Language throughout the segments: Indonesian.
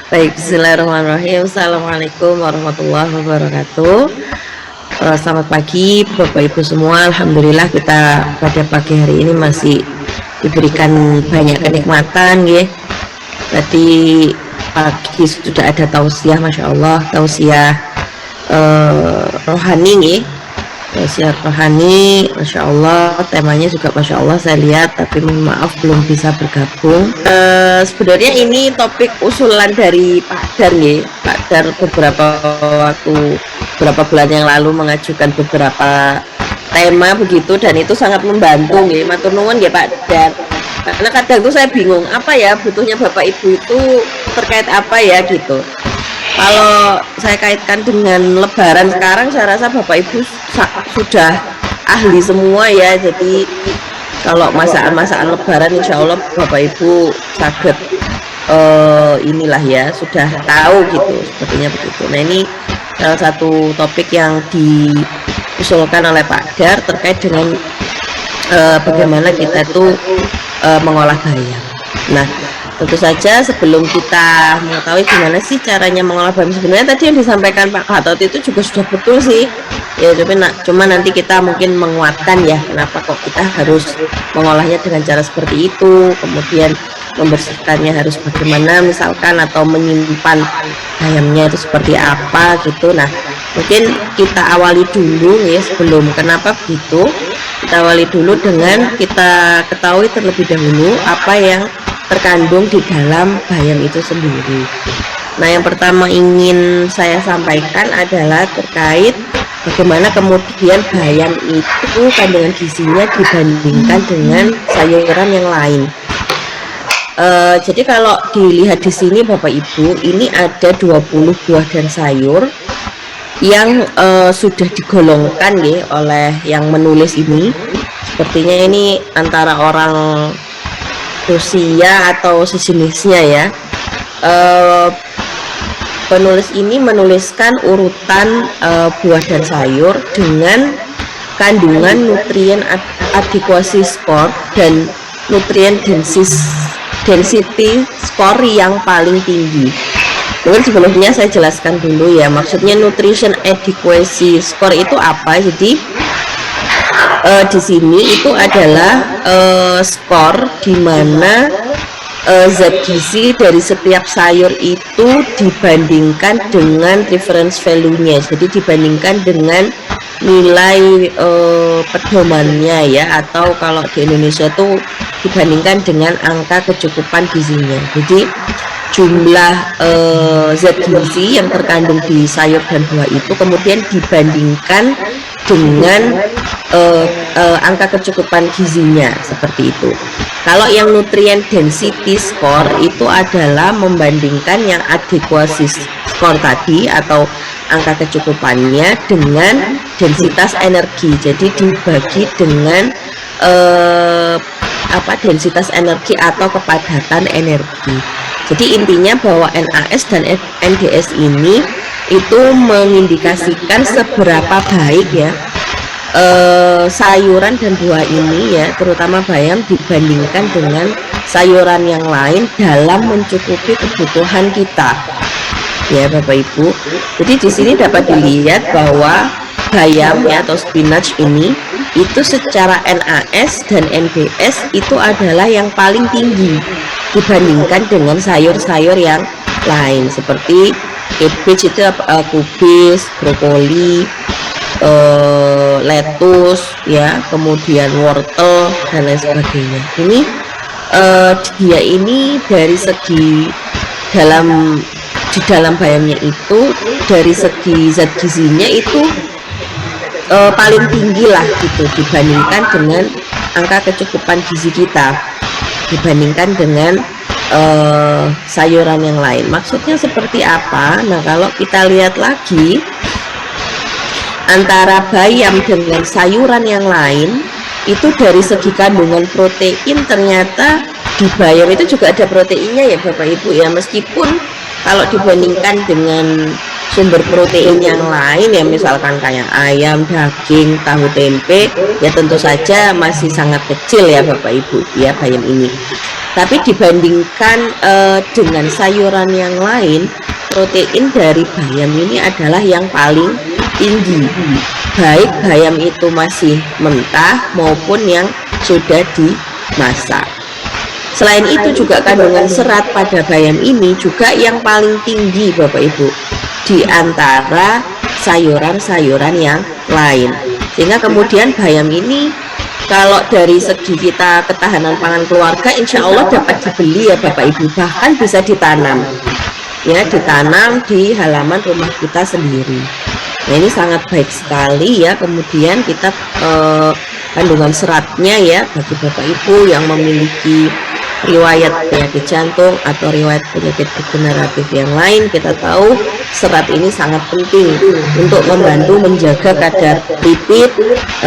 Baik, bismillahirrahmanirrahim. Assalamualaikum warahmatullahi wabarakatuh. Selamat pagi Bapak Ibu semua. Alhamdulillah kita pada pagi hari ini masih diberikan banyak kenikmatan ya. Tadi pagi sudah ada tausiah, Masya Allah, tausiah rohani ya. Tausiah rohani, Masya Allah, temanya juga Masya Allah saya lihat, tapi mohon maaf belum bisa bergabung. Sebenarnya ini topik usulan dari Pak Dar ya. Pak Dar beberapa bulan yang lalu mengajukan beberapa tema begitu, dan itu sangat membantu ya. Matur nuwun ya Pak Dar. Karena kadang tuh saya bingung apa ya butuhnya Bapak Ibu itu terkait apa ya gitu. Kalau saya kaitkan dengan Lebaran sekarang, saya rasa Bapak Ibu sudah ahli semua ya. Jadi kalau masakan-masakan Lebaran, insya Allah Bapak Ibu sakit inilah ya, sudah tahu gitu, sepertinya begitu. Nah, ini salah satu topik yang diusulkan oleh Pak Dar terkait dengan bagaimana kita itu mengolah bayam. Nah, tentu saja sebelum kita mengetahui gimana sih caranya mengolah bayam, sebenarnya tadi yang disampaikan Pak Gatot itu juga sudah betul sih ya, cuma nanti kita mungkin menguatkan ya kenapa kok kita harus mengolahnya dengan cara seperti itu, kemudian membersihkannya harus bagaimana misalkan, atau menyimpan bayamnya itu seperti apa gitu. Nah, mungkin kita awali dulu ya, sebelum kenapa begitu, kita awali dulu dengan kita ketahui terlebih dahulu apa yang terkandung di dalam bayam itu sendiri. Nah, yang pertama ingin saya sampaikan adalah terkait bagaimana kemudian bayam itu kandungan gizinya dibandingkan dengan sayuran yang lain. Jadi kalau dilihat di sini Bapak Ibu, ini ada 20 buah dan sayur yang sudah digolongkan ya oleh yang menulis ini. Sepertinya ini antara orang Rusia atau sejenisnya ya. Penulis ini menuliskan urutan buah dan sayur dengan kandungan nutrien adequacy score dan nutrien density score yang paling tinggi. Mungkin sebelumnya saya jelaskan dulu ya, maksudnya nutrition adequacy score itu apa. Jadi di sini itu adalah skor di mana zat gizi dari setiap sayur itu dibandingkan dengan reference value-nya. Jadi dibandingkan dengan nilai pedomannya ya, atau kalau di Indonesia itu dibandingkan dengan angka kecukupan gizinya. Jadi jumlah zat gizi yang terkandung di sayur dan buah itu kemudian dibandingkan dengan angka kecukupan gizinya, seperti itu. Kalau yang nutrient density score itu adalah membandingkan yang adequacy score tadi atau angka kecukupannya dengan densitas energi. Jadi dibagi dengan densitas energi atau kepadatan energi. Jadi intinya bahwa NAS dan NDS ini itu mengindikasikan seberapa baik ya sayuran dan buah ini ya, terutama bayam, dibandingkan dengan sayuran yang lain dalam mencukupi kebutuhan kita ya Bapak Ibu. Jadi di sini dapat dilihat bahwa bayam ya atau spinach ini itu secara NAS dan NDS itu adalah yang paling tinggi dibandingkan dengan sayur-sayur yang lain seperti cabbage itu kubis, brokoli, lettuce ya, kemudian wortel dan lain sebagainya. Ini dia ini dari segi di dalam bayamnya itu, dari segi zat gizinya itu paling tinggi lah gitu dibandingkan dengan angka kecukupan gizi kita, dibandingkan dengan sayuran yang lain. Maksudnya seperti apa? Nah, kalau kita lihat lagi antara bayam dengan sayuran yang lain itu dari segi kandungan protein, ternyata di bayam itu juga ada proteinnya ya Bapak Ibu ya, meskipun kalau dibandingkan dengan sumber protein yang lain ya, misalkan kayak ayam, daging, tahu, tempe, ya tentu saja masih sangat kecil ya Bapak Ibu ya bayam ini. Tapi dibandingkan dengan sayuran yang lain, protein dari bayam ini adalah yang paling tinggi, baik bayam itu masih mentah maupun yang sudah dimasak. Selain itu juga kandungan serat pada bayam ini juga yang paling tinggi Bapak Ibu di antara sayuran-sayuran yang lain. Sehingga kemudian bayam ini kalau dari segi kita ketahanan pangan keluarga, insya Allah dapat dibeli ya Bapak Ibu, bahkan bisa ditanam ya, ditanam di halaman rumah kita sendiri. Nah ini sangat baik sekali ya. Kemudian kita kandungan seratnya ya bagi Bapak Ibu yang memiliki riwayat penyakit jantung atau riwayat penyakit degeneratif yang lain, kita tahu serat ini sangat penting untuk membantu menjaga kadar lipid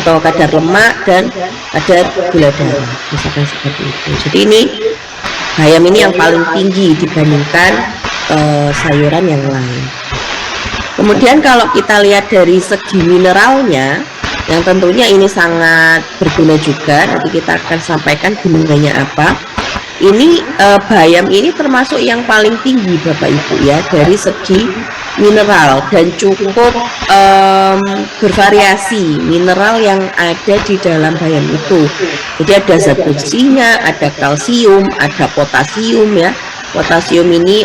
atau kadar lemak dan kadar gula darah, misalkan seperti itu. Jadi ini bayam ini yang paling tinggi dibandingkan sayuran yang lain. Kemudian kalau kita lihat dari segi mineralnya, yang tentunya ini sangat berguna juga, nanti kita akan sampaikan gunanya apa. Ini bayam ini termasuk yang paling tinggi Bapak Ibu ya dari segi mineral, dan cukup bervariasi mineral yang ada di dalam bayam itu. Jadi ada zat besinya, ada kalsium, ada potasium ya. Potasium ini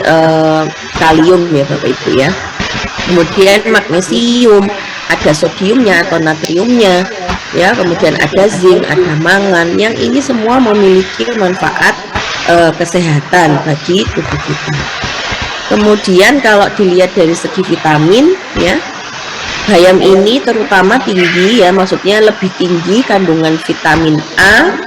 kalium ya Bapak Ibu ya. Kemudian magnesium, ada sodiumnya atau natriumnya ya, kemudian ada zinc, ada mangan, yang ini semua memiliki manfaat kesehatan bagi tubuh kita. Kemudian kalau dilihat dari segi vitamin ya, bayam ini terutama tinggi ya, maksudnya lebih tinggi kandungan vitamin A,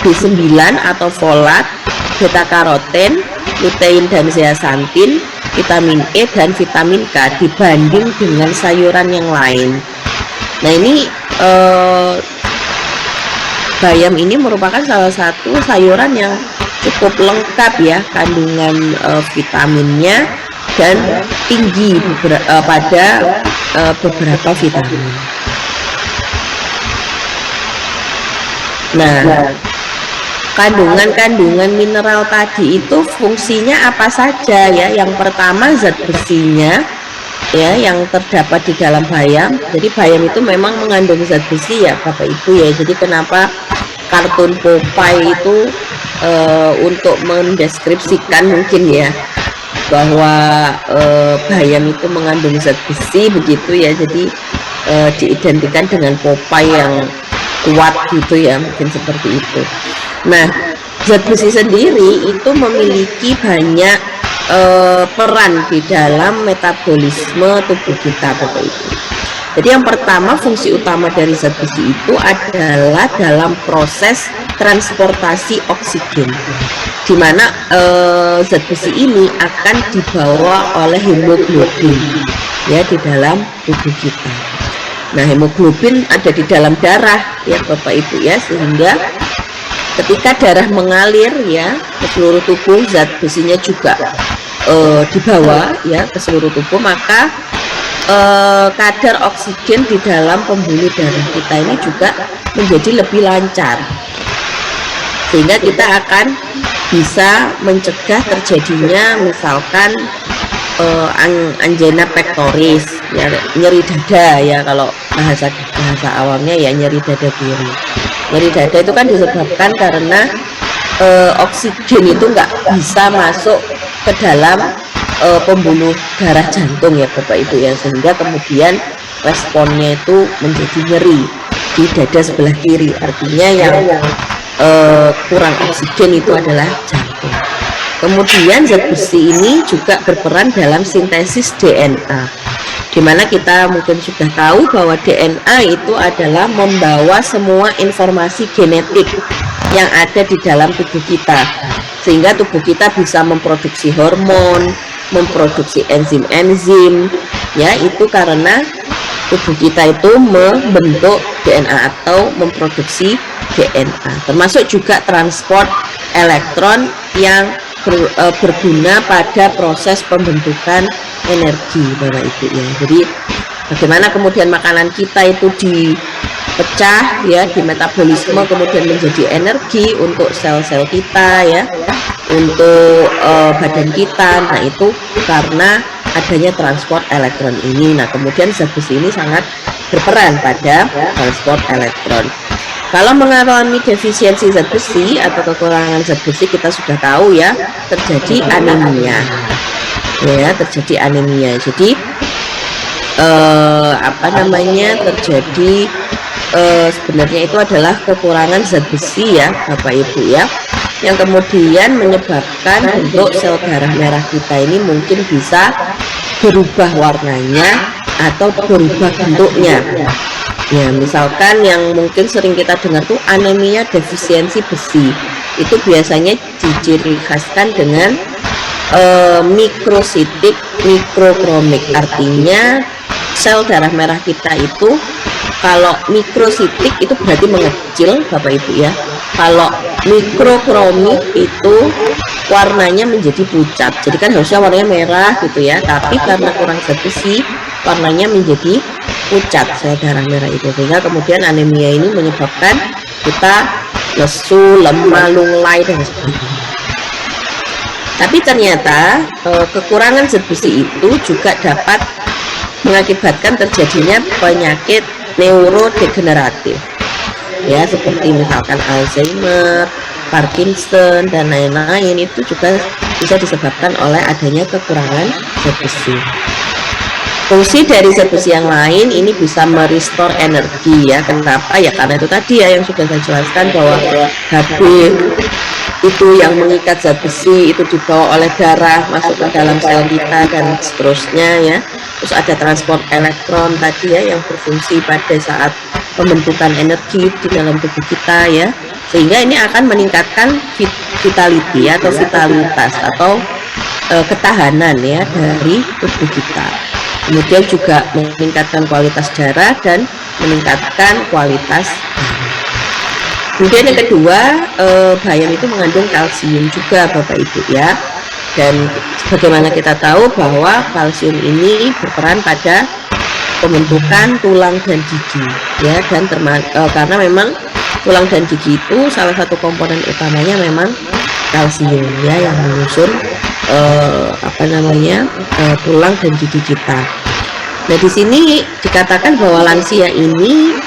B9 atau folat, beta karoten, lutein dan zeaxanthin, vitamin E dan vitamin K dibanding dengan sayuran yang lain. Nah ini bayam ini merupakan salah satu sayuran yang cukup lengkap ya kandungan vitaminnya, dan tinggi pada beberapa vitamin. Nah, kandungan mineral tadi itu fungsinya apa saja ya? Yang pertama zat besinya ya yang terdapat di dalam bayam. Jadi bayam itu memang mengandung zat besi ya Bapak Ibu ya. Jadi kenapa kartun Popeye itu untuk mendeskripsikan mungkin ya bahwa bayam itu mengandung zat besi begitu ya, jadi diidentikan dengan Popeye yang kuat gitu ya, mungkin seperti itu. Nah zat besi sendiri itu memiliki banyak peran di dalam metabolisme tubuh kita Bapak Ibu. Jadi yang pertama, fungsi utama dari zat besi itu adalah dalam proses transportasi oksigen, di mana zat besi ini akan dibawa oleh hemoglobin ya di dalam tubuh kita. Nah hemoglobin ada di dalam darah ya Bapak Ibu ya, sehingga ketika darah mengalir ya ke seluruh tubuh, zat besinya juga dibawa ya ke seluruh tubuh, maka kadar oksigen di dalam pembuluh darah kita ini juga menjadi lebih lancar, sehingga kita akan bisa mencegah terjadinya misalkan angina pectoris ya, nyeri dada ya, kalau bahasa awamnya ya nyeri dada kiri. Nyeri dada itu kan disebabkan karena oksigen itu nggak bisa masuk ke dalam pembuluh darah jantung ya Bapak Ibu ya, sehingga kemudian responnya itu menjadi nyeri di dada sebelah kiri. Artinya yang kurang oksigen itu adalah jantung. Kemudian zat besi ini juga berperan dalam sintesis DNA, dimana kita mungkin sudah tahu bahwa DNA itu adalah membawa semua informasi genetik yang ada di dalam tubuh kita, sehingga tubuh kita bisa memproduksi hormon, memproduksi enzim-enzim ya, itu karena tubuh kita itu membentuk DNA atau memproduksi DNA, termasuk juga transport elektron yang berguna pada proses pembentukan energi Bapak Ibu ya. Jadi bagaimana kemudian makanan kita itu dipecah ya, di metabolisme kemudian menjadi energi untuk sel-sel kita ya, untuk badan kita. Nah itu karena adanya transport elektron ini. Nah kemudian zat besi ini sangat berperan pada transport elektron. Kalau mengalami defisiensi zat besi atau kekurangan zat besi, kita sudah tahu ya, terjadi anemia ya, terjadi anemia. Jadi terjadi sebenarnya itu adalah kekurangan zat besi ya Bapak Ibu ya, yang kemudian menyebabkan bentuk sel darah merah kita ini mungkin bisa berubah warnanya atau berubah bentuknya ya. Misalkan yang mungkin sering kita dengar tuh anemia defisiensi besi, itu biasanya diciri khaskan dengan mikrositik mikrokromik. Artinya sel darah merah kita itu kalau mikrositik itu berarti mengecil Bapak Ibu ya, kalau mikrokromik itu warnanya menjadi pucat. Jadi kan harusnya warnanya merah gitu ya, tapi karena kurang zat besi warnanya menjadi pucat sel darah merah itu, sehingga kemudian anemia ini menyebabkan kita lesu, lemah, lunglai dan sebagainya. Tapi ternyata kekurangan zat besi itu juga dapat mengakibatkan terjadinya penyakit neurodegeneratif ya, seperti misalkan Alzheimer, Parkinson dan lain-lain. Itu juga bisa disebabkan oleh adanya kekurangan zat besi. Fungsi dari zat besi yang lain ini bisa merestore energi ya. Kenapa ya? Karena itu tadi ya yang sudah saya jelaskan, bahwa Hb itu yang mengikat zat besi itu dibawa oleh darah masuk ke dalam sel kita dan seterusnya ya. Terus ada transport elektron tadi ya, yang berfungsi pada saat pembentukan energi di dalam tubuh kita ya, sehingga ini akan meningkatkan vitality atau vitalitas atau ketahanan ya dari tubuh kita. Kemudian juga meningkatkan kualitas darah dan meningkatkan kualitas. Kemudian yang kedua, bayam itu mengandung kalsium juga Bapak Ibu ya. Dan sebagaimana kita tahu bahwa kalsium ini berperan pada pembentukan tulang dan gigi ya, dan karena memang tulang dan gigi itu salah satu komponen utamanya memang kalsium ya, yang menyusun tulang dan gigi kita. Nah di sini dikatakan bahwa lansia ini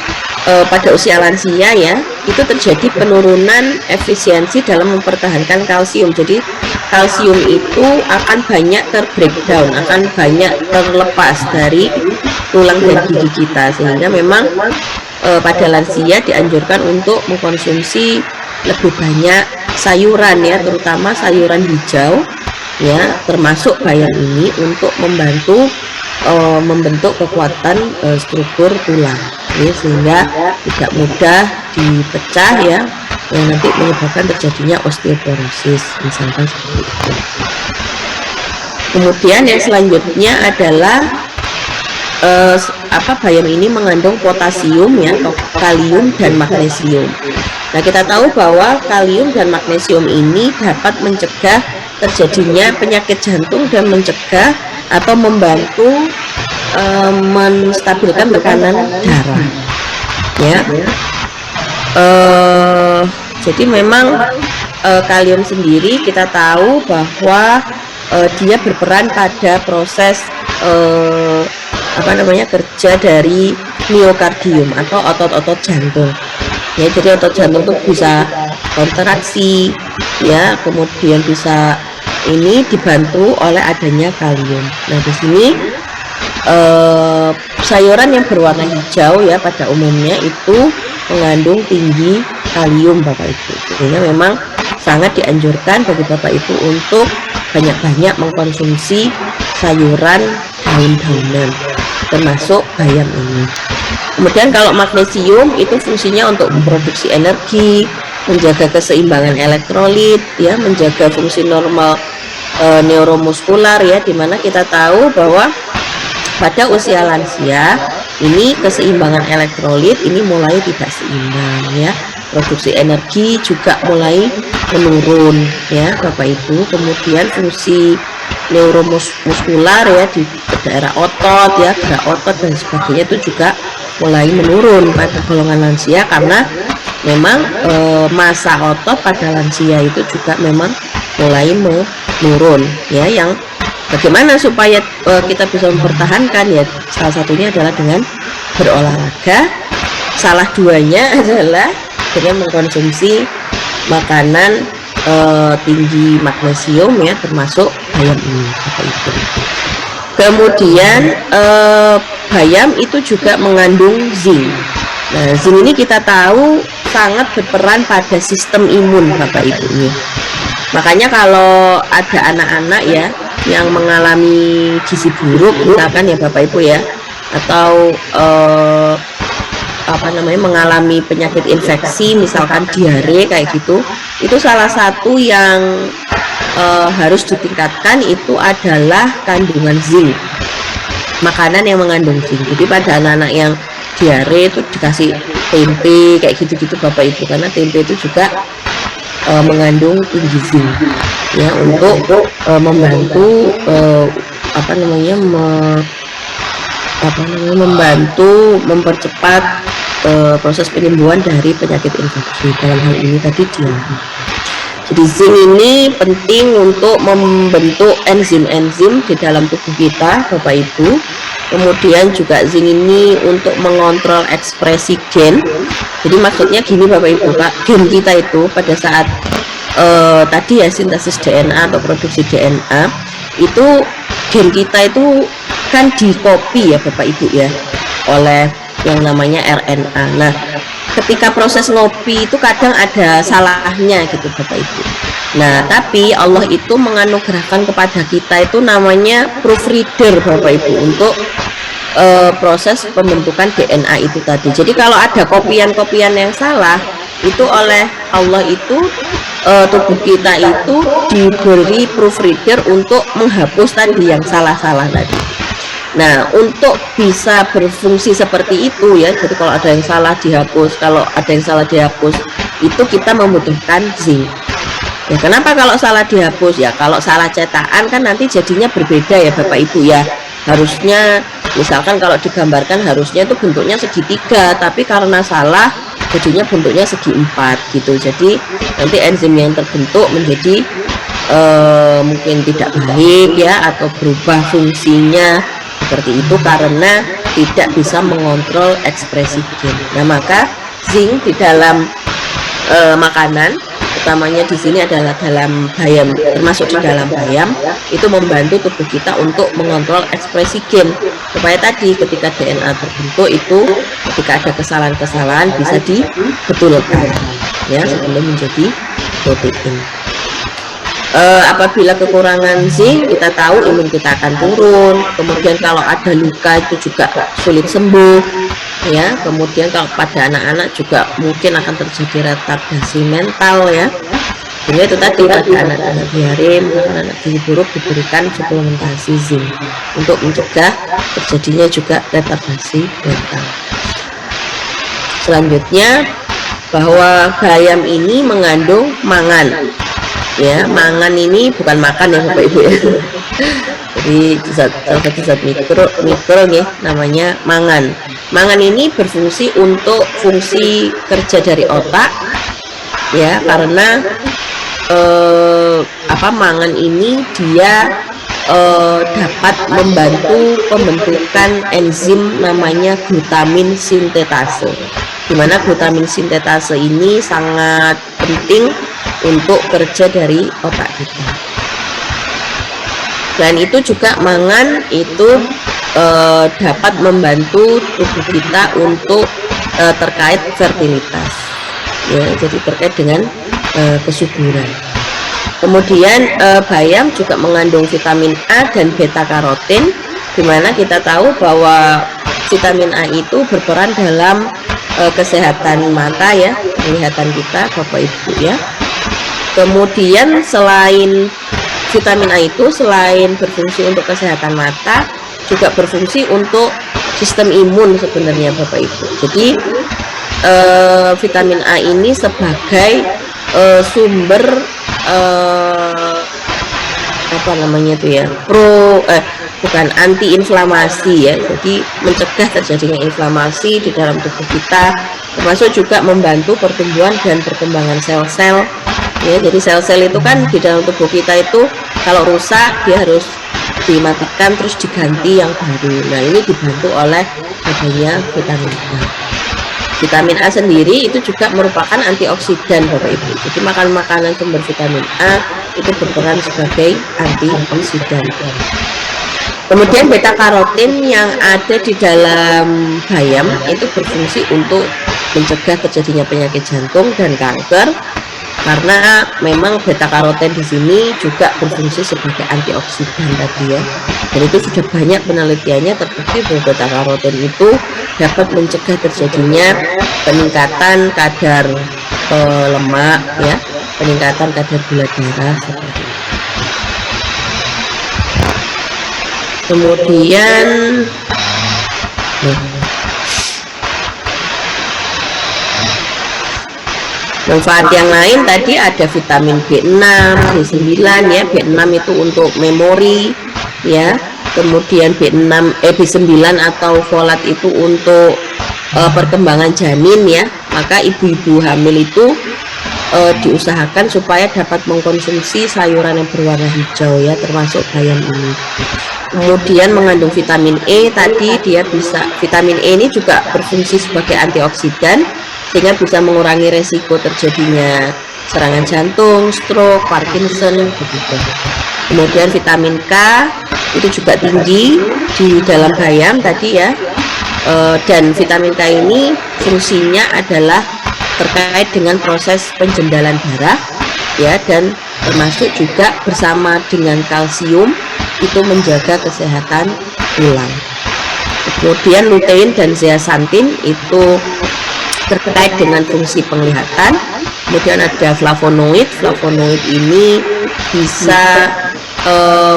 pada usia lansia ya, itu terjadi penurunan efisiensi dalam mempertahankan kalsium. Jadi kalsium itu akan banyak terbreakdown, akan banyak terlepas dari tulang dan gigi kita, sehingga memang pada lansia dianjurkan untuk mengkonsumsi lebih banyak sayuran ya, terutama sayuran hijau ya, termasuk bayam ini untuk membentuk kekuatan struktur tulang ya, sehingga tidak mudah dipecah ya, yang nanti menyebabkan terjadinya osteoporosis misalkan seperti itu. Kemudian yang selanjutnya adalah bayam ini mengandung potasium ya, atau kalium dan magnesium. Nah kita tahu bahwa kalium dan magnesium ini dapat mencegah terjadinya penyakit jantung dan mencegah atau membantu menstabilkan tekanan darah ya. Jadi memang kalium sendiri kita tahu bahwa dia berperan pada proses kerja dari miokardium atau otot-otot jantung ya. Jadi otot jantung itu bisa kontraksi ya, kemudian bisa ini dibantu oleh adanya kalium. Nah di sini sayuran yang berwarna hijau ya pada umumnya itu mengandung tinggi kalium Bapak Ibu, sehingga memang sangat dianjurkan bagi Bapak Ibu untuk banyak-banyak mengkonsumsi sayuran daun-daunan termasuk bayam ini. Kemudian kalau magnesium itu fungsinya untuk memproduksi energi, menjaga keseimbangan elektrolit ya, menjaga fungsi normal neuromuskular ya, dimana kita tahu bahwa pada usia lansia ini keseimbangan elektrolit ini mulai tidak seimbang ya, produksi energi juga mulai menurun ya Bapak Ibu. Kemudian fungsi neuromuskular ya di daerah otot ya, gerak otot dan sebagainya itu juga mulai menurun pada golongan lansia, karena memang massa otot pada lansia itu juga memang mulai menurun ya. Yang bagaimana supaya kita bisa mempertahankan ya, salah satunya adalah dengan berolahraga. Salah duanya adalah dengan mengkonsumsi makanan tinggi magnesium ya, termasuk bayam ini Bapak Ibu. Kemudian bayam itu juga mengandung zinc. Nah, zinc ini kita tahu sangat berperan pada sistem imun Bapak Ibu ini. Makanya kalau ada anak-anak ya yang mengalami gizi buruk misalkan ya Bapak Ibu ya, atau mengalami penyakit infeksi misalkan diare kayak gitu, itu salah satu yang harus ditingkatkan itu adalah kandungan zinc, makanan yang mengandung zinc. Jadi pada anak-anak yang diare itu dikasih tempe kayak gitu-gitu Bapak Ibu, karena tempe itu juga mengandung tinggi zinc ya, untuk membantu membantu mempercepat proses penyembuhan dari penyakit infeksi, dalam hal ini tadi diare. Jadi zinc ini penting untuk membentuk enzim-enzim di dalam tubuh kita Bapak Ibu. Kemudian juga zinc ini untuk mengontrol ekspresi gen. Jadi maksudnya gini Bapak Ibu, gen kita itu pada saat tadi ya sintesis DNA atau produksi DNA, itu gen kita itu kan dikopi ya Bapak Ibu ya oleh yang namanya RNA. Nah, ketika proses ngopi itu kadang ada salahnya gitu Bapak Ibu. Nah, tapi Allah itu menganugerahkan kepada kita itu namanya proofreader Bapak Ibu untuk proses pembentukan DNA itu tadi. Jadi kalau ada kopian-kopian yang salah, itu oleh Allah itu tubuh kita itu diberi proofreader untuk menghapus tadi yang salah-salah tadi. Nah, untuk bisa berfungsi seperti itu ya, jadi kalau ada yang salah dihapus, kalau ada yang salah dihapus, itu kita membutuhkan zinc. Ya, kenapa kalau salah dihapus? Ya, kalau salah cetakan kan nanti jadinya berbeda ya Bapak Ibu ya. Harusnya, misalkan kalau digambarkan harusnya itu bentuknya segitiga, tapi karena salah jadinya bentuknya segi empat gitu. Jadi nanti enzim yang terbentuk menjadi mungkin tidak baik ya, atau berubah fungsinya seperti itu karena tidak bisa mengontrol ekspresi gen. Nah, maka zinc di dalam makanan, utamanya di sini adalah dalam bayam, termasuk di dalam bayam, itu membantu tubuh kita untuk mengontrol ekspresi gen, supaya tadi ketika DNA terbentuk itu ketika ada kesalahan-kesalahan bisa dibetulkan ya sebelum menjadi protein. Apabila kekurangan zinc, kita tahu imun kita akan turun. Kemudian kalau ada luka itu juga sulit sembuh ya. Kemudian kalau pada anak-anak juga mungkin akan terjadi retardasi mental ya. Jadi itu tadi pada anak-anak diare, anak gizi buruk diberikan suplementasi zinc untuk mencegah terjadinya juga retardasi mental. Selanjutnya, bahwa bayam ini mengandung mangan. Ya, mangan ini bukan makan ya Bapak Ibu ya. Jadi salah satu zat mikro nih namanya mangan. Mangan ini berfungsi untuk fungsi kerja dari otak ya, karena mangan ini dia dapat membantu pembentukan enzim namanya glutamin sintetase, dimana glutamin sintetase ini sangat penting untuk kerja dari otak kita. Dan itu juga mangan itu dapat membantu tubuh kita untuk terkait fertilitas ya, jadi terkait dengan kesuburan. Kemudian bayam juga mengandung vitamin A dan beta karotin, dimana kita tahu bahwa vitamin A itu berperan dalam kesehatan mata ya, penglihatan kita Bapak Ibu ya. Kemudian selain vitamin A itu selain berfungsi untuk kesehatan mata, juga berfungsi untuk sistem imun sebenarnya Bapak Ibu. Jadi vitamin A ini sebagai sumber apa namanya itu ya, bukan anti-inflamasi ya, jadi mencegah terjadinya inflamasi di dalam tubuh kita, termasuk juga membantu pertumbuhan dan perkembangan sel-sel ya. Jadi sel-sel itu kan di dalam tubuh kita itu kalau rusak dia harus dimatikan terus diganti yang baru. Nah ini dibantu oleh adanya vitamin A. Vitamin A sendiri itu juga merupakan antioksidan Bapak Ibu. Jadi makan makanan sumber vitamin A itu berperan sebagai antioksidan. Kemudian beta karotin yang ada di dalam bayam itu berfungsi untuk mencegah terjadinya penyakit jantung dan kanker, karena memang beta karoten di sini juga berfungsi sebagai antioksidan tadi ya. Dan itu sudah banyak penelitiannya terbukti bahwa beta karoten itu dapat mencegah terjadinya peningkatan kadar lemak ya, peningkatan kadar gula darah seperti itu. Kemudian manfaat yang lain tadi ada vitamin B6, B9 ya. B6 itu untuk memori ya. Kemudian B9 atau folat itu untuk perkembangan janin ya. Maka ibu-ibu hamil itu diusahakan supaya dapat mengkonsumsi sayuran yang berwarna hijau ya, termasuk bayam ini. Kemudian mengandung vitamin E tadi, vitamin E ini juga berfungsi sebagai antioksidan sehingga bisa mengurangi resiko terjadinya serangan jantung, stroke, Parkinson begitu. Kemudian vitamin K itu juga tinggi di dalam bayam tadi ya, dan vitamin K ini fungsinya adalah terkait dengan proses penjendalan darah ya, dan termasuk juga bersama dengan kalsium itu menjaga kesehatan tulang. Kemudian lutein dan zeaxanthin itu terkait dengan fungsi penglihatan. Kemudian ada flavonoid. Flavonoid ini bisa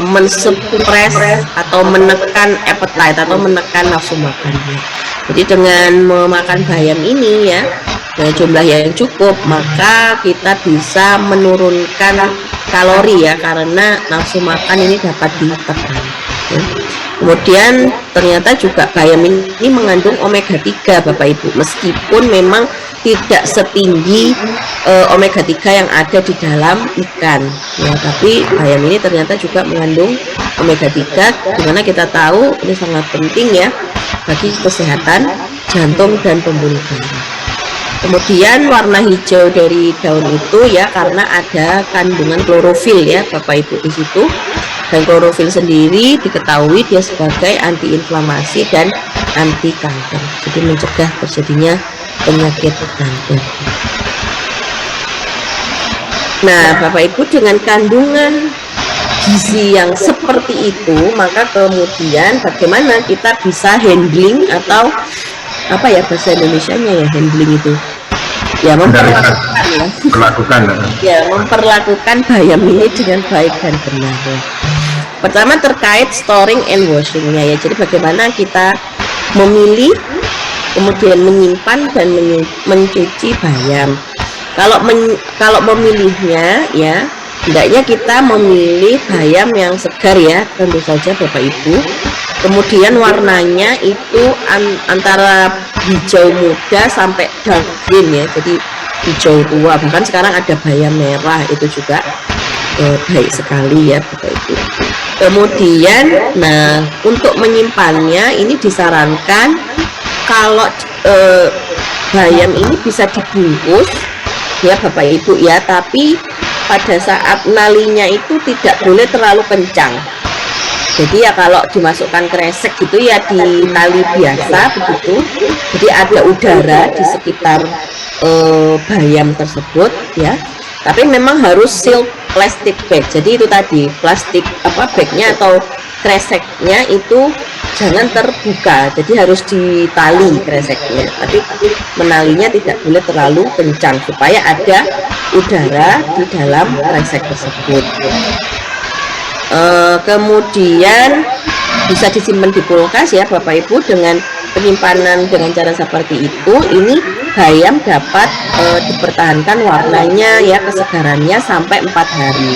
mensupres atau menekan appetite atau menekan nafsu makannya. Jadi dengan memakan bayam ini ya, dengan jumlah yang cukup, maka kita bisa menurunkan kalori ya, karena nafsu makan ini dapat ditekan ya. Kemudian ternyata juga bayam ini mengandung omega 3 Bapak Ibu, meskipun memang tidak setinggi omega 3 yang ada di dalam ikan ya, tapi bayam ini ternyata juga mengandung omega 3, dimana kita tahu ini sangat penting ya bagi kesehatan jantung dan pembuluh darah. Kemudian warna hijau dari daun itu ya karena ada kandungan klorofil ya Bapak Ibu di situ. Dan klorofil sendiri diketahui dia sebagai antiinflamasi dan anti kanker. Jadi mencegah terjadinya penyakit kanker. Nah, Bapak Ibu, dengan kandungan gizi yang seperti itu, maka kemudian bagaimana kita bisa handling atau apa ya bahasa Indonesianya ya, handling itu ya, memperlakukan bayam ini dengan baik dan benar ya. Pertama terkait storing and washingnya ya, jadi bagaimana kita memilih kemudian menyimpan dan mencuci bayam. Kalau memilihnya ya, hendaknya kita memilih bayam yang segar ya, tentu saja Bapak Ibu. Kemudian warnanya itu antara hijau muda sampai dark green ya, jadi hijau tua. Bahkan sekarang ada bayam merah, itu juga baik sekali ya Bapak Ibu. Kemudian nah untuk menyimpannya ini disarankan kalau bayam ini bisa dibungkus ya Bapak Ibu ya, tapi pada saat nalinya itu tidak boleh terlalu kencang. Jadi ya kalau dimasukkan kresek gitu ya di tali biasa begitu, jadi ada udara di sekitar bayam tersebut ya. Tapi memang harus seal plastic bag. Jadi itu tadi plastik bagnya atau kreseknya itu jangan terbuka. Jadi harus ditali kreseknya. Tapi menalinya tidak boleh terlalu kencang supaya ada udara di dalam kresek tersebut. Kemudian bisa disimpan di kulkas ya Bapak Ibu dengan penyimpanan dengan cara seperti itu, ini bayam dapat dipertahankan warnanya ya, kesegarannya sampai 4 hari.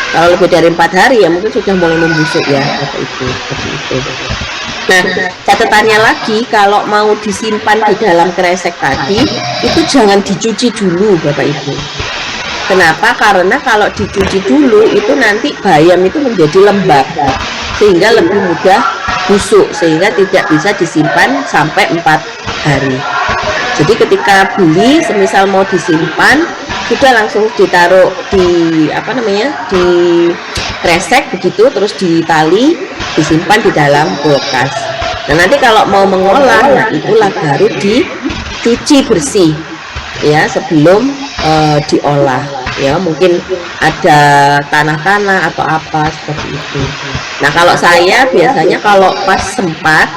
Kalau lebih dari 4 hari ya mungkin sudah mulai membusuk ya, seperti itu. Nah, catatannya lagi, kalau mau disimpan di dalam kresek tadi, itu jangan dicuci dulu Bapak Ibu. Kenapa? Karena kalau dicuci dulu itu nanti bayam itu menjadi lembab, sehingga lebih mudah busuk, sehingga tidak bisa disimpan sampai 4 hari. Jadi ketika beli, semisal mau disimpan, sudah langsung ditaruh di di kresek begitu, terus ditali, disimpan di dalam kulkas. Nah, nanti kalau mau mengolah, nah itulah baru dicuci bersih ya sebelum diolah ya, mungkin ada tanah-tanah atau apa seperti itu. Nah, kalau saya biasanya kalau pas sempat,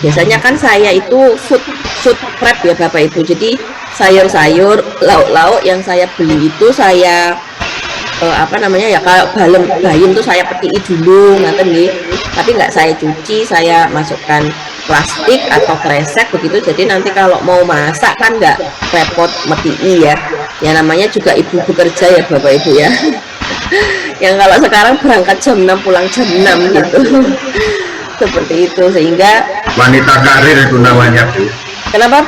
biasanya kan saya itu food prep ya Bapak Ibu. Jadi sayur-sayur, lauk-lauk yang saya beli itu saya kalau bayam itu saya petii dulu ngaten nggih. Tapi nggak saya cuci, saya masukkan plastik atau kresek begitu. Jadi nanti kalau mau masak kan nggak repot metii ya. Ya namanya juga ibu bekerja ya Bapak Ibu ya. Yang kalau sekarang berangkat jam 6 pulang jam 6 gitu. Seperti itu, sehingga wanita karir itu namanya Bu. Kenapa?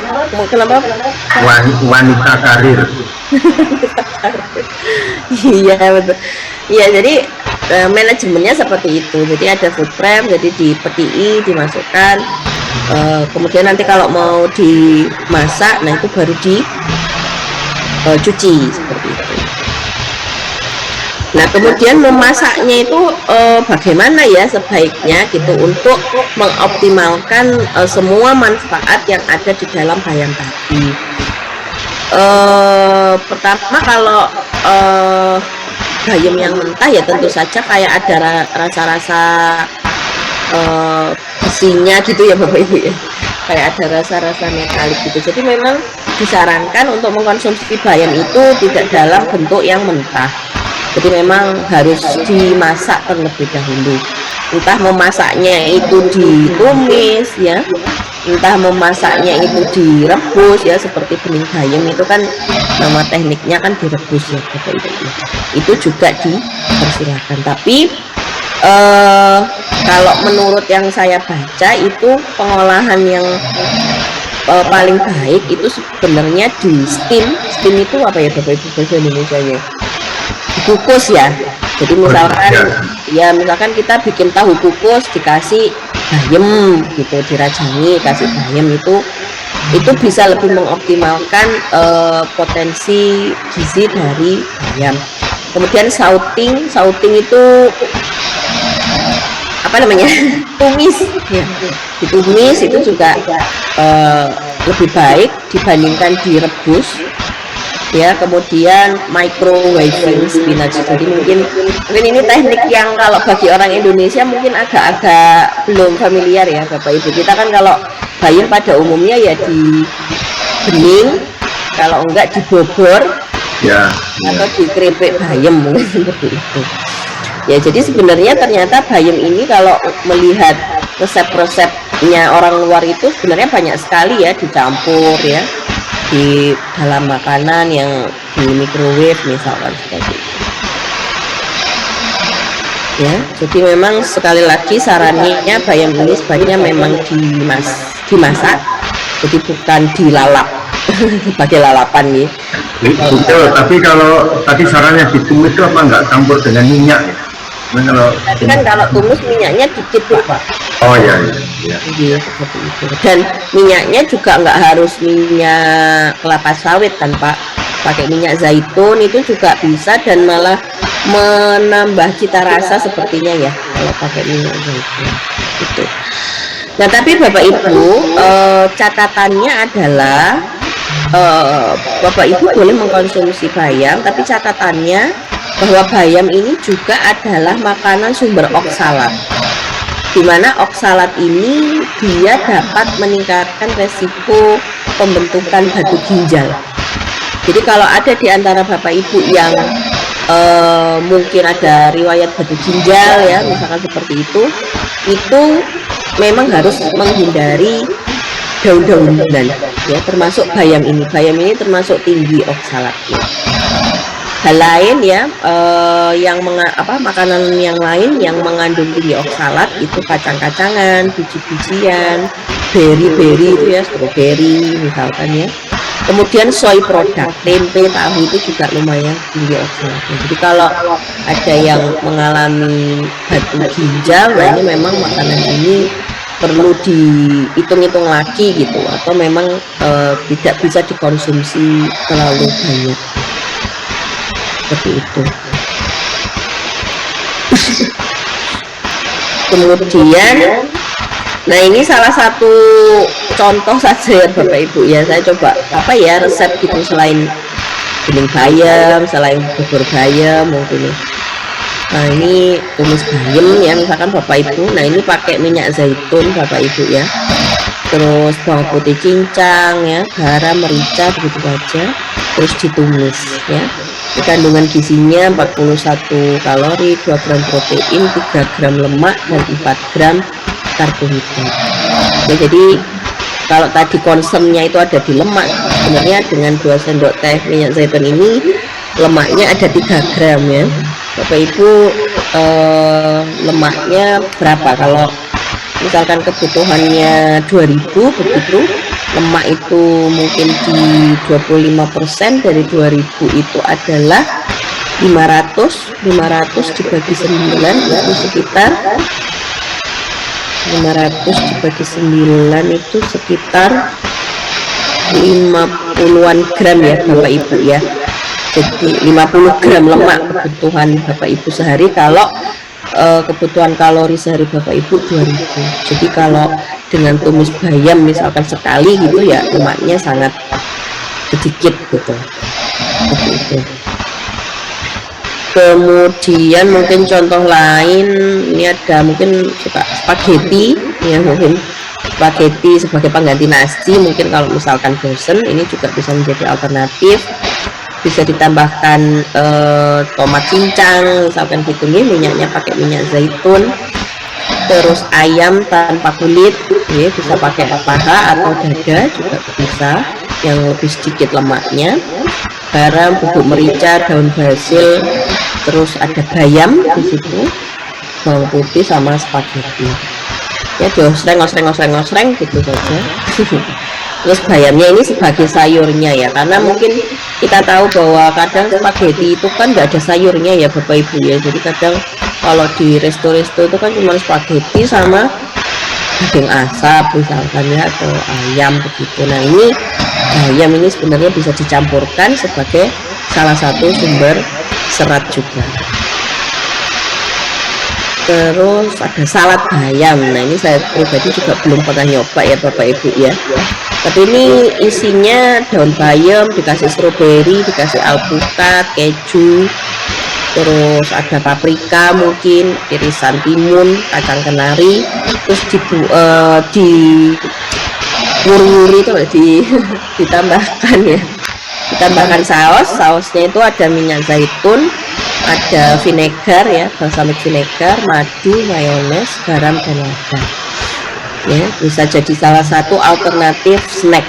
Wanita karir. Iya betul. Iya, jadi manajemennya seperti itu. Jadi ada food prep, jadi dipetii, dimasukkan. Kemudian nanti kalau mau dimasak, nah itu baru dicuci seperti itu. Nah, kemudian memasaknya itu bagaimana ya sebaiknya gitu untuk mengoptimalkan semua manfaat yang ada di dalam bayam tadi. Pertama, kalau bayam yang mentah ya tentu saja kayak ada rasa-rasa besinya gitu ya Bapak Ibu ya, kayak ada rasa-rasa metalik gitu. Jadi memang disarankan untuk mengkonsumsi bayam itu tidak dalam bentuk yang mentah. Jadi memang harus dimasak terlebih dahulu. Entah memasaknya itu ditumis ya, entah memasaknya itu direbus ya, seperti bening bayam itu kan nama tekniknya kan direbus ya Bapak Ibu. Itu juga dipersilakan. Tapi kalau menurut yang saya baca itu pengolahan yang paling baik itu sebenarnya di steam. Steam itu apa ya Bapak Ibu bahasa Indonesianya? Kukus ya. Jadi misalkan kita bikin tahu kukus dikasih bayam gitu, dirajangi kasih bayam, itu bisa lebih mengoptimalkan potensi gizi dari bayam. Kemudian sauting itu tumis ya, ditumis itu juga lebih baik dibandingkan direbus ya. Kemudian microwaving spinach, jadi mungkin ini teknik yang kalau bagi orang Indonesia mungkin agak-agak belum familiar ya Bapak Ibu. Kita kan kalau bayam pada umumnya ya di bening, kalau enggak dibobor ya, atau di keripik bayam mungkin seperti itu ya. Jadi sebenarnya ternyata bayam ini kalau melihat resep-resepnya orang luar itu sebenarnya banyak sekali ya dicampur ya di dalam makanan yang di microwave misalkan seperti itu ya. Jadi memang sekali lagi sarannya bayam ini sebaiknya memang dimasak, jadi bukan dilalap pakai lalapan nih. Betul, tapi kalau tadi sarannya ditumis itu apa enggak campur dengan minyak ya? Kalau tumis minyaknya dikit Pak. Oh iya. Iya seperti itu. Dan minyaknya juga nggak harus minyak kelapa sawit kan Pak, pakai minyak zaitun itu juga bisa dan malah menambah cita rasa sepertinya ya kalau pakai minyak zaitun itu. Nah tapi Bapak Ibu, catatannya adalah Bapak Ibu boleh mengkonsumsi bayam, tapi catatannya bahwa bayam ini juga adalah makanan sumber oksalat, di mana oksalat ini dia dapat meningkatkan resiko pembentukan batu ginjal. Jadi kalau ada di antara Bapak Ibu yang mungkin ada riwayat batu ginjal ya, misalkan seperti itu memang harus menghindari daun-daunan ya, termasuk bayam ini. Bayam ini termasuk tinggi oksalatnya. Hal lain ya, makanan yang lain yang mengandung tinggi oksalat itu kacang-kacangan, biji-bijian, berry-berry itu ya, stroberi misalkan ya. Kemudian soy produk, tempe, tahu itu juga lumayan tinggi oksalatnya. Jadi kalau ada yang mengalami batu ginjal, nah ini memang makanan ini perlu dihitung-hitung lagi gitu, atau memang tidak bisa dikonsumsi terlalu banyak seperti itu. Kemudian, nah ini salah satu contoh saja ya Bapak Ibu ya, saya coba resep gitu, selain bening bayam, selain bubur bayam mungkin ya. Nah ini tumis bayam ya misalkan Bapak Ibu, nah ini pakai minyak zaitun Bapak Ibu ya, terus bawang putih cincang ya, garam, merica, begitu saja, terus ditumis ya. Kandungan gizinya 41 kalori, 2 gram protein, 3 gram lemak, dan 4 gram karbohidrat ya. Jadi kalau tadi konsumnya itu ada di lemak, sebenarnya dengan 2 sendok teh minyak zaitun ini lemaknya ada 3 gram ya Bapak Ibu. Lemaknya berapa? Kalau misalkan kebutuhannya 2000 begitu, lemak itu mungkin di 25% dari 2000 itu adalah 500 dibagi 9 itu sekitar 500 dibagi 9 itu sekitar 50-an gram ya Bapak Ibu ya. Jadi 50 gram lemak kebutuhan Bapak Ibu sehari, kalau kebutuhan kalori sehari Bapak Ibu 2000. Jadi kalau dengan tumis bayam misalkan sekali gitu ya, lemaknya sangat sedikit gitu. Seperti itu. Kemudian mungkin contoh lain, ini ada mungkin suka spaghetti ya, mungkin spaghetti sebagai pengganti nasi, mungkin kalau misalkan bosen ini juga bisa menjadi alternatif. Bisa ditambahkan tomat cincang misalkan gitu nih, minyaknya pakai minyak zaitun. Terus ayam tanpa kulit ya, bisa pakai paha atau dada juga bisa, yang lebih sedikit lemaknya. Garam, bubuk merica, daun basil, terus ada bayam di situ, bawang putih sama spaghetti ya, diosreng gitu saja. Terus bayamnya ini sebagai sayurnya ya, karena mungkin kita tahu bahwa kadang spaghetti itu kan nggak ada sayurnya ya Bapak Ibu ya. Jadi kadang kalau di resto-resto itu kan cuma spaghetti sama daging asap misalkan ya, atau ayam begitu. Nah ini bayam ini sebenarnya bisa dicampurkan sebagai salah satu sumber serat juga. Terus ada salad bayam. Nah ini saya pribadi juga belum pernah nyoba ya Bapak Ibu ya, tapi ini isinya daun bayam, dikasih stroberi, dikasih alpukat, keju, terus ada paprika, mungkin irisan timun, kacang kenari, terus ditambahkan sausnya itu ada minyak zaitun, ada vinegar ya, balsamic vinegar, madu, mayones, garam, dan lada ya. Bisa jadi salah satu alternatif snack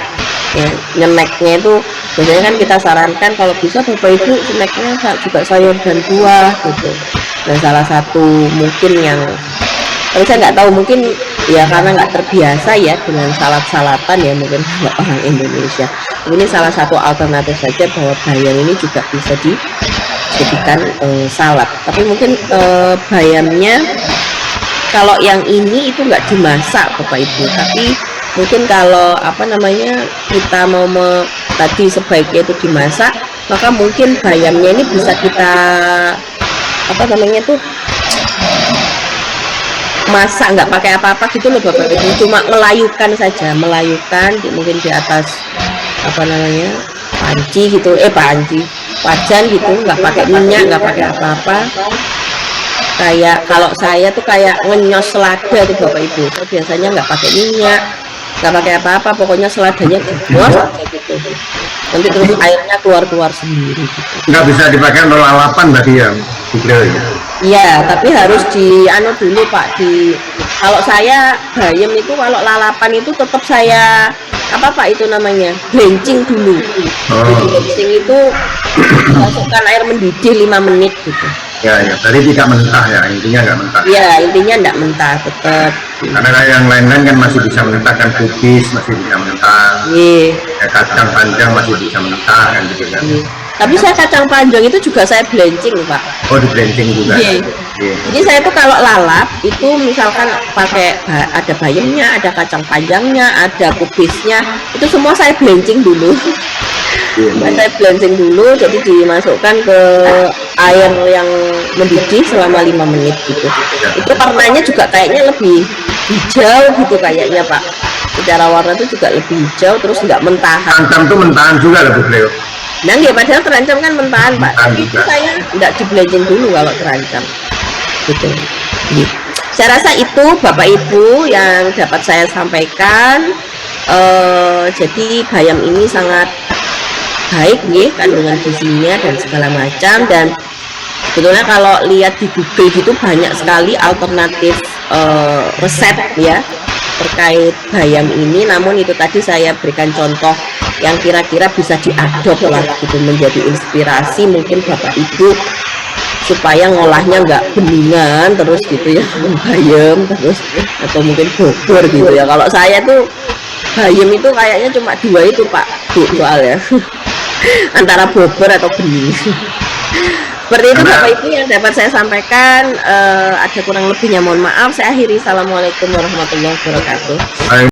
ya. Snacknya itu biasanya kan kita sarankan kalau bisa Bapak Ibu snacknya juga sayur dan buah gitu. Dan salah satu mungkin yang, tapi saya nggak tahu, mungkin ya karena nggak terbiasa ya dengan salad-salatan ya mungkin kalau orang Indonesia. Ini salah satu alternatif saja bahwa bayam ini juga bisa dijadikan salad. Tapi mungkin bayamnya kalau yang ini itu nggak dimasak Bapak Ibu, tapi mungkin kalau kita mau tadi sebaiknya itu dimasak, maka mungkin bayamnya ini bisa kita masak nggak pakai apa-apa gitu loh Bapak Ibu, cuma melayukan saja, mungkin di atas panci gitu, wajan gitu, nggak pakai minyak, nggak pakai apa-apa. Kayak kalau saya tuh kayak ngenyos selada tuh Bapak Ibu, saya biasanya nggak pakai minyak, nggak pakai apa-apa, pokoknya seladanya dibuat aja gitu, nanti terus airnya keluar sendiri gitu. Nggak bisa dipakai untuk lalapan tadi ya, iya, tapi harus dulu Pak, Kalau saya bayam itu kalau lalapan itu tetap saya apa Pak itu namanya bleaching dulu. Jadi Oh, bleaching itu masukkan air mendidih 5 menit gitu. ya, ya. Tadi tidak mentah ya, intinya nggak mentah. Ya intinya enggak mentah tetap. Karena kayak yang lain-lain kan masih bisa mentah, kan kubis masih bisa mentah, Iya. ya, kacang panjang masih bisa mentah kan gitu kan. Iya. Tapi saya kacang panjang itu juga saya bleaching Pak. Oh, di blending juga. Iya. Iya. Jadi saya tuh kalau lalap itu misalkan pakai ada bayamnya, ada kacang panjangnya, ada kubisnya, itu semua saya bleaching dulu. Iya. Saya bleaching dulu, jadi dimasukkan ke air yang mendidih selama 5 menit gitu. Itu warnanya juga kayaknya lebih hijau gitu kayaknya Pak. Secara warna itu juga lebih hijau, terus nggak mentahan. Terancam tuh mentahan juga loh Bu Cleo. Nah, nggih, padahal terancam kan mentahan Pak. Mentahan Tapi itu juga. saya nggak di bleaching dulu kalau terancam. Gitu. Gitu. Saya rasa itu Bapak Ibu yang dapat saya sampaikan. Jadi bayam ini sangat baik nih kandungan gizinya dan segala macam, dan sebetulnya kalau lihat di Google gitu banyak sekali alternatif resep ya terkait bayam ini, namun itu tadi saya berikan contoh yang kira-kira bisa diadop lah gitu, menjadi inspirasi mungkin Bapak Ibu supaya ngolahnya nggak beningan terus gitu ya, bayam terus atau mungkin bobor gitu ya. Kalau saya tuh bayam itu kayaknya cuma 2 itu Pak Bu soalnya antara bobor atau bening. Seperti itu Bapak Ibu yang dapat saya sampaikan. Ada kurang lebihnya mohon maaf. Saya akhiri. Assalamualaikum warahmatullahi wabarakatuh.